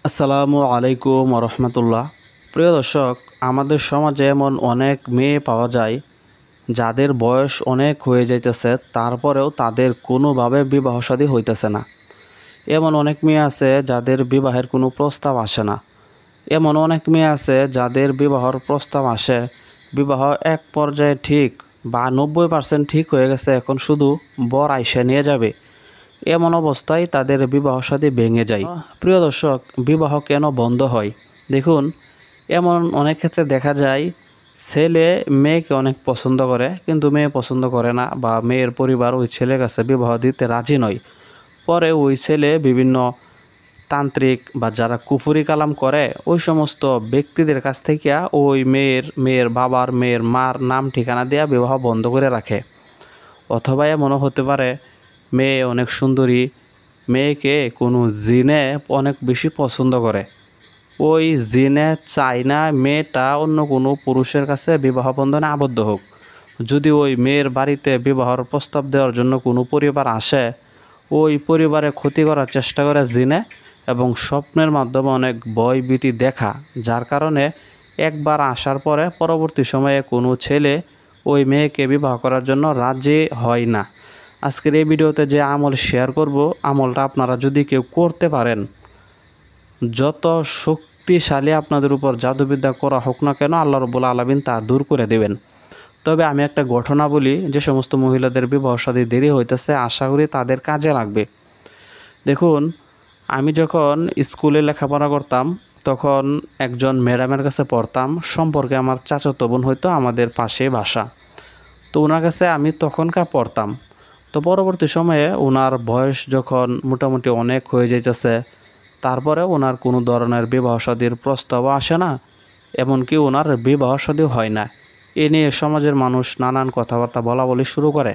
আসসালামু আলাইকুম রহমতুল্লাহ। প্রিয় দর্শক, আমাদের সমাজে এমন অনেক মেয়ে পাওয়া যায় যাদের বয়স অনেক হয়ে যাইতেছে, তারপরেও তাদের কোনোভাবে বিবাহ শাদী হইতেছে না। এমন অনেক মেয়ে আছে যাদের বিবাহের কোনো প্রস্তাব আসে না। এমন অনেক মেয়ে আছে যাদের বিবাহর প্রস্তাব আসে, বিবাহ এক পর্যায়ে ঠিক বা 90% ঠিক হয়ে গেছে, এখন শুধু বর আইসা নিয়ে যাবে। এমন অবস্থায় তাদের বিবাহ শাদী ভেঙে যায়। প্রিয় দর্শক, বিবাহ কেন বন্ধ হয়? দেখুন, এমন অনেক ক্ষেত্রে দেখা যায় ছেলে মেয়েকে অনেক পছন্দ করে, কিন্তু মেয়ে পছন্দ করে না, বা মেয়ের পরিবার ওই ছেলের কাছে বিবাহ দিতে রাজি নয়। পরে ওই ছেলে বিভিন্ন তান্ত্রিক বা যারা কুফুরি কালাম করে ওই সমস্ত ব্যক্তিদের কাছ থেকে ওই মেয়ের বাবার, মেয়ের মার নাম ঠিকানা দেওয়া বিবাহ বন্ধ করে রাখে। অথবা এমনও হতে পারে মেয়ে অনেক সুন্দরী, মেয়েকে কোনো জিনে অনেক বেশি পছন্দ করে। ওই জিনে চায় না মেয়েটা অন্য কোনো পুরুষের কাছে বিবাহ বন্ধনে আবদ্ধ হোক। যদি ওই মেয়ের বাড়িতে বিবাহর প্রস্তাব দেওয়ার জন্য কোনো পরিবার আসে, ওই পরিবারে ক্ষতি করার চেষ্টা করে জিনে, এবং স্বপ্নের মাধ্যমে অনেক ভয় ভীতি দেখা, যার কারণে একবার আসার পরে পরবর্তী সময়ে কোনো ছেলে ওই মেয়েকে বিবাহ করার জন্য রাজি হয় না। আজকের এই ভিডিওতে যে আমল শেয়ার করব, আমলটা আপনারা যদি কেউ করতে পারেন, যত শক্তিশালী আপনাদের উপর জাদুবিদ্যা করা হোক না কেন, আল্লাহ রাব্বুল আলামিন তা দূর করে দেবেন। তবে আমি একটা ঘটনা বলি, যে সমস্ত মহিলাদের বিবাহ শাদী দেরি হইতেছে, আশা করি তাদের কাজে লাগবে। দেখুন, আমি যখন স্কুলে লেখাপড়া করতাম, তখন একজন ম্যাডামের কাছে পড়তাম, সম্পর্কে আমার চাচাতো বোন হয়তো, আমাদের পাশে বাসা। তো ওনার কাছে আমি তখনকার পড়তাম। তো পরবর্তী সময়ে ওনার বয়স যখন মোটামুটি অনেক হয়ে যাইতেছে, তারপরে ওনার কোনো ধরনের বিবাহ শাদীর প্রস্তাবও আসে না, এমনকি ওনার বিবাহ শাদীও হয় না। এ নিয়ে সমাজের মানুষ নানান কথাবার্তা বলা বলি শুরু করে।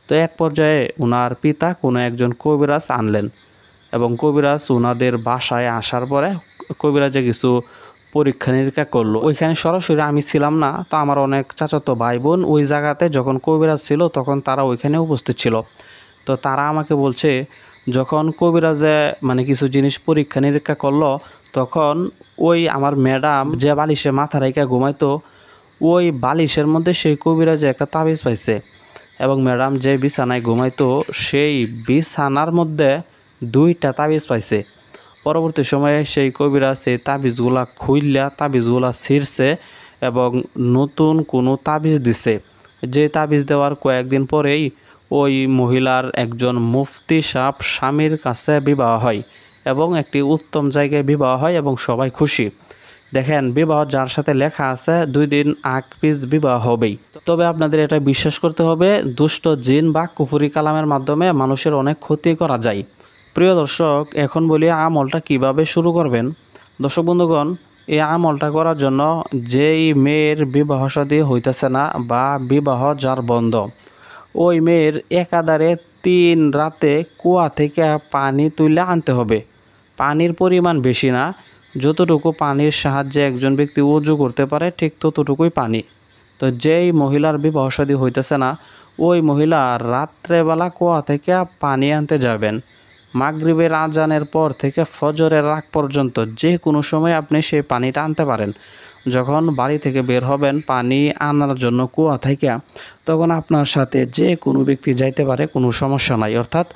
তো এক পর্যায়ে ওনার পিতা কোনো একজন কবিরাজ আনলেন, এবং কবিরাজ ওনাদের বাসায় আসার পরে কবিরাজে কিছু পরীক্ষা নিরীক্ষা করলো। ওইখানে সরাসরি আমি ছিলাম না, তো আমার অনেক চাচাতো ভাই বোন ওই জায়গাতে যখন কবিরাজ ছিল তখন তারা ওইখানে উপস্থিত ছিল। তো তারা আমাকে বলছে, যখন কবিরাজে কিছু জিনিস পরীক্ষা নিরীক্ষা করলো, তখন ওই আমার ম্যাডাম যে বালিশে মাথা রেখে ঘুমাইতো, ওই বালিশের মধ্যে সেই কবিরাজে একটা তাবিজ পাইছে। এবং ম্যাডাম যে বিছানায় ঘুমাইতো, সেই বিছানার মধ্যে 2টা তাবিজ পাইছে। পরবর্তী সময়ে সেই কবিরাজ সেই তাবিজগুলা খুইল্লা তাবিজগুলা ছিঁড়ছে এবং নতুন কোনো তাবিজ দিছে। যে তাবিজ দেওয়ার কয়েকদিন পরেই ওই মহিলার একজন মুফতি সাহেব স্বামীর কাছে বিবাহ হয়, এবং একটি উত্তম জায়গায় বিবাহ হয়, এবং সবাই খুশি। দেখেন, বিবাহ যার সাথে লেখা আছে 2 দিন আগ পিছ বিবাহ হবেই। তবে আপনাদের এটা বিশ্বাস করতে হবে, দুষ্ট জিন বা কুফরি কালামের মাধ্যমে মানুষের অনেক ক্ষতি করা যায়। প্রিয় দর্শক, এখন বলি আমলটা কিভাবে শুরু করবেন। দর্শক বন্ধুগণ, এই আমলটা করার জন্য যেই মেয়ের বিবাহ শাদী হইতেছে না বা বিবাহ যার বন্ধ, ওই মেয়ের একাধারে 3 রাতে কুয়া থেকে পানি তুলে আনতে হবে। পানির পরিমাণ বেশি না, যতটুকু পানির সাহায্যে একজন ব্যক্তি উজু করতে পারে ঠিক ততটুকুই পানি। তো যেই মহিলার বিবাহ শাদী হইতেছে না, ওই মহিলা রাত্রেবেলা কুয়া থেকে পানি আনতে যাবেন। মাগরিবের আজানের পর থেকে ফজরের আগ পর্যন্ত যে কোনো সময় আপনি সেই পানিটা আনতে পারেন। যখন বাড়ি থেকে বের হবেন পানি আনার জন্য কুয়া থেকে, তখন আপনার সাথে যে কোনো ব্যক্তি যাইতে পারে, কোনো সমস্যা নাই। অর্থাৎ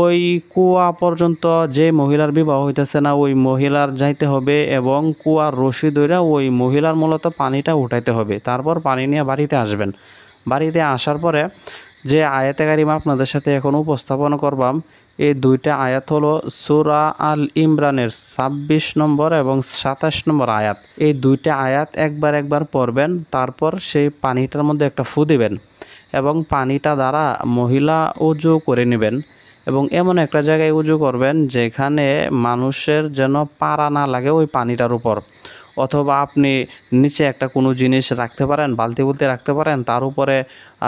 ওই কুয়া পর্যন্ত যে মহিলার বিবাহ হইতেছে না, ওই মহিলার যাইতে হবে, এবং কুয়ার রশি ধরে ওই মহিলার মূলত পানিটা উঠাইতে হবে। তারপর পানি নিয়ে বাড়িতে আসবেন। বাড়িতে আসার পরে যে আয়াতে কারিমা আপনাদের সাথে এখন উপস্থাপন করবাম, এই 2টা আয়াত হলো সূরা আল ইমরানের 26 নম্বর এবং 27 নম্বর আয়াত। এই 2টা আয়াত একবার পড়বেন, তারপর সেই পানিটার মধ্যে একটা ফু দিবেন, এবং পানিটা দ্বারা মহিলা উজু করে নেবেন, এবং এমন একটা জায়গায় উজু করবেন যেখানে মানুষের যেন পাড়া না লাগে ওই পানিটার উপর। অথবা আপনি নিচে একটা কোনো জিনিস রাখতে পারেন, বালতি বুলতি রাখতে পারেন, তার উপরে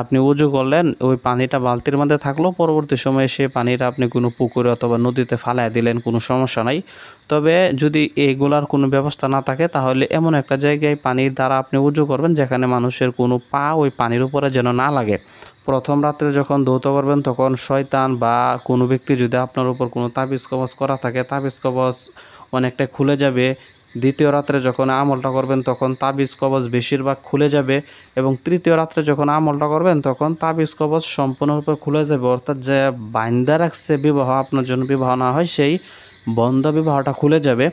আপনি উজু করলেন, ওই পানিটা বালতির মধ্যে থাকলো, পরবর্তী সময়ে সে পানিটা আপনি কোনো পুকুরে অথবা নদীতে ফালায় দিলেন, কোনো সমস্যা নাই। তবে যদি এইগুলার কোনো ব্যবস্থা না থাকে তাহলে এমন একটা জায়গায় পানির দ্বারা আপনি উজু করবেন যেখানে মানুষের কোনো পা ওই পানির উপরে যেন না লাগে। প্রথম রাত্রে যখন ধৌত করবেন তখন শয়তান বা কোনো ব্যক্তি যদি আপনার উপর কোনো তাবিজ কবজ করা থাকে, তাবিজ কবজ অনেকটা খুলে যাবে। দ্বিতীয় রাত্রে যখন আমলটা করবেন তখন তাবিজ কবজ বেশিরভাগ খুলে যাবে, এবং তৃতীয় রাত্রে যখন আমলটা করবেন তখন তাবিজ কবজ সম্পূর্ণরূপে খুলে যাবে, অর্থাৎ যে বাইন্দা রাখছে বিবাহ আপনার জন্য বিবাহ না হয় সেই বন্ধ বিবাহটা খুলে যাবে,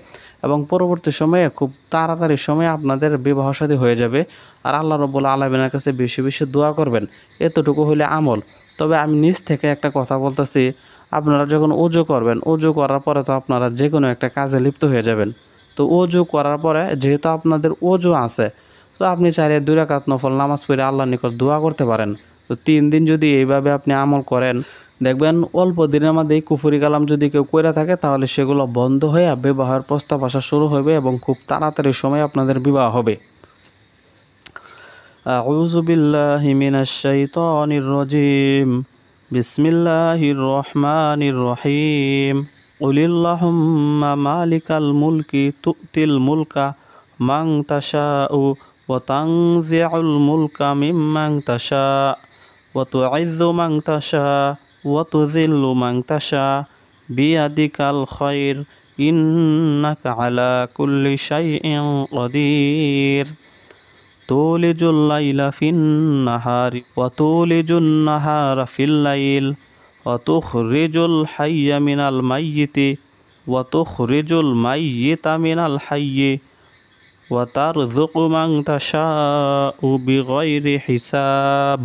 এবং পরবর্তী সময়ে খুব তাড়াতাড়ি সময়ে আপনাদের বিবাহ শাদী হয়ে যাবে। আর আল্লাহ রাব্বুল আলামিনের কাছে বেশি বেশি দোয়া করবেন। এতটুকু হলে আমল। তবে আমি নিজ থেকে একটা কথা বলতেছি, আপনারা যখন ওযু করবেন, ওযু করার পরে তো আপনারা যে কোনো একটা কাজে লিপ্ত হয়ে যাবেন। তো ওযু করার পরে যেহেতু আপনাদের ওযু আছে, তো আপনি চাইলে 2 রাকাত নফল নামাজ পড়ে আল্লাহর নিকট দোয়া করতে পারেন। তো 3 দিন যদি এইভাবে আপনি আমল করেন, দেখবেন অল্প দিনের মধ্যেই কুফরি কালাম যদি কেউ কইরা থাকে তাহলে সেগুলো বন্ধ হয়ে বিবাহের প্রস্তাব আসা শুরু হবে এবং খুব তাড়াতাড়ি সময় আপনাদের বিবাহ হবে। আউযু বিল্লাহি মিনাশ শাইতানির রাজিম। বিসমিল্লাহির রহমানির রহিম। কুলিল্লাহুম্মা মালিকাল মুলকি তু'তিল মুলকা মান তাশাউ ওয়া তানজিউল মুলকা মিম্মান তাশা ওয়া তু'ইজ্জু মান তাশা ওয়া তুযিল্লু মান তাশা বিয়াদিকাল খায়র ইন্নাকা আলা কুল্লি শাইইন কাদির। তুলিজুল লাইলা ফিন-নাহারি ওয়া তুলিজুন নাহারা ফিল-লাইল ওয়া তুখরিজুল হাইয়্যা মিনাল মাইয়িতি ওয়া তুখরিজুল মাইয়িতা মিনাল হাইয়্যি ওয়া তারযুকু মান তাশাউ বিগাইরি হিসাব।